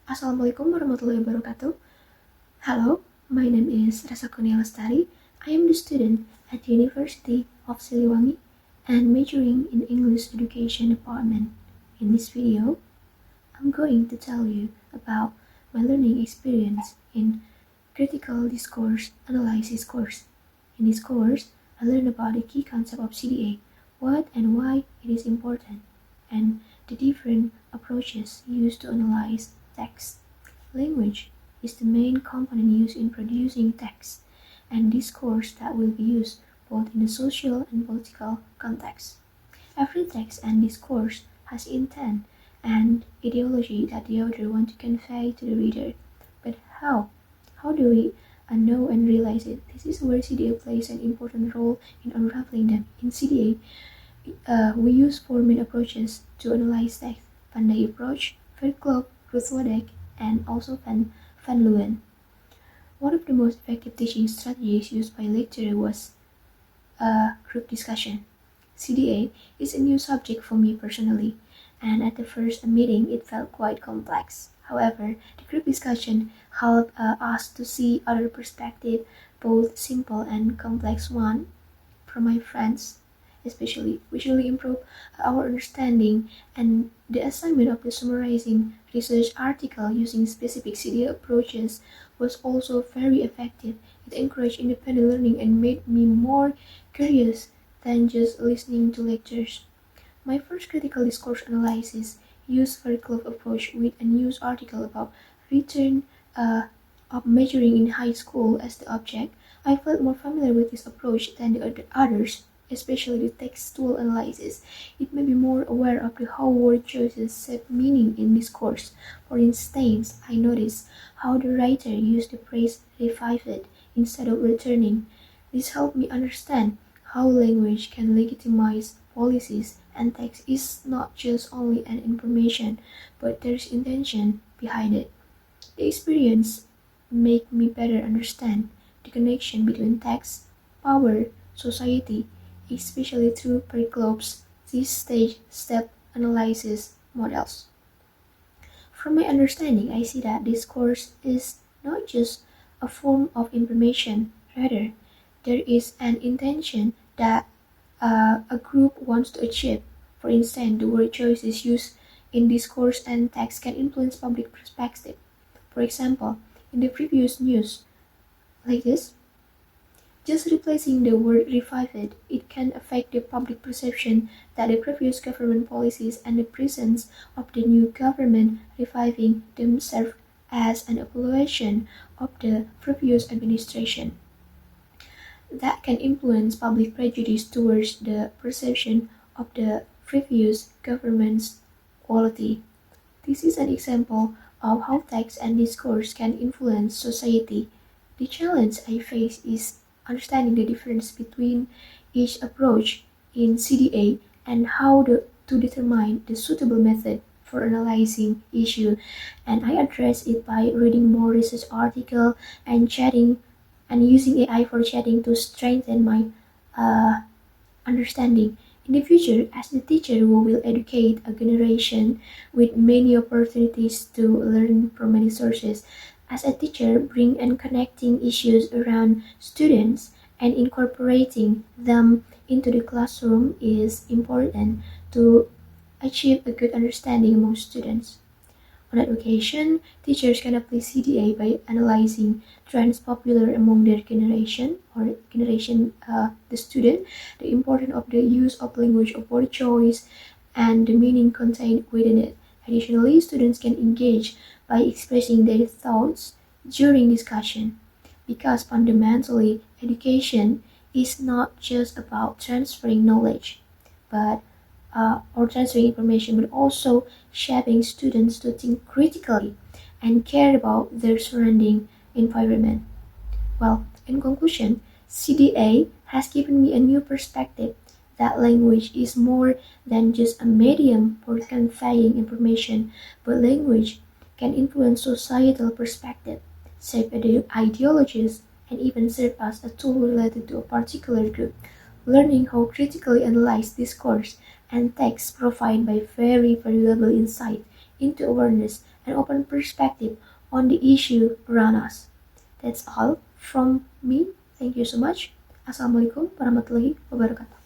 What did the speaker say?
Assalamualaikum warahmatullahi wabarakatuh. Hello, my name is Kurnia. I am the student at the University of Siliwangi and majoring in English Education Department. In this video, I'm going to tell you about my learning experience in Critical Discourse Analysis course. In this course, I learned about the key concept of CDA, what and why it is important, and the different approaches used to analyze text. Language is the main component used in producing text and discourse that will be used both in the social and political context. Every text and discourse has intent and ideology that the author wants to convey to the reader. But how? How do we know and realize it? This is where CDA plays an important role in unraveling them. In CDA, we use four main approaches to analyze text: Pandai approach, Verklop, Ruthwadek, and also Van Leeuwen. One of the most effective teaching strategies used by lecturer was group discussion. CDA is a new subject for me personally, and at the first meeting it felt quite complex. However, the group discussion helped us to see other perspectives, both simple and complex one, from my friends especially, which really improve our understanding, and the assignment of the summarizing research article using specific CDA approaches was also very effective. It encouraged independent learning and made me more curious than just listening to lectures. My first critical discourse analysis used very close approach with a news article about return of majoring in high school as the object. I felt more familiar with this approach than the others, especially the textual analysis. It made me more aware of how word choices shape meaning in discourse. For instance, I noticed how the writer used the phrase "revived" instead of "returning." This helped me understand how language can legitimize policies, and text is not just only an information, but there's intention behind it. The experience made me better understand the connection between text, power, society, especially through Periclop's three-stage step analysis models. From my understanding, I see that discourse is not just a form of information, rather, there is an intention that a group wants to achieve. For instance, the word choices used in discourse and text can influence public perspective. For example, in the previous news, like this, just replacing the word "revived," it can affect the public perception that the previous government policies and the presence of the new government reviving them serve as an evaluation of the previous administration. That can influence public prejudice towards the perception of the previous government's quality. This is an example of how text and discourse can influence society. The challenge I face is understanding the difference between each approach in CDA and how to determine the suitable method for analyzing issue, and I address it by reading more research article and chatting and using AI for chatting to strengthen my uh, understanding. In the future, as the teacher who will educate a generation with many opportunities to learn from many sources, as a teacher, bring and connecting issues around students and incorporating them into the classroom is important to achieve a good understanding among students. On that occasion, teachers can apply CDA by analyzing trends popular among their generation or the student, the importance of the use of language of word choice, and the meaning contained within it. Additionally, students can engage by expressing their thoughts during discussion, because fundamentally, education is not just about transferring knowledge, but or transferring information, but also shaping students to think critically and care about their surrounding environment. Well, in conclusion, CDA has given me a new perspective that language is more than just a medium for conveying information, but language can influence societal perspective, shape ideologies, and even serve as a tool related to a particular group. Learning how critically analyze discourse and text provide by very valuable insight into awareness and open perspective on the issue around us. That's all from me. Thank you so much. Assalamualaikum warahmatullahi wabarakatuh.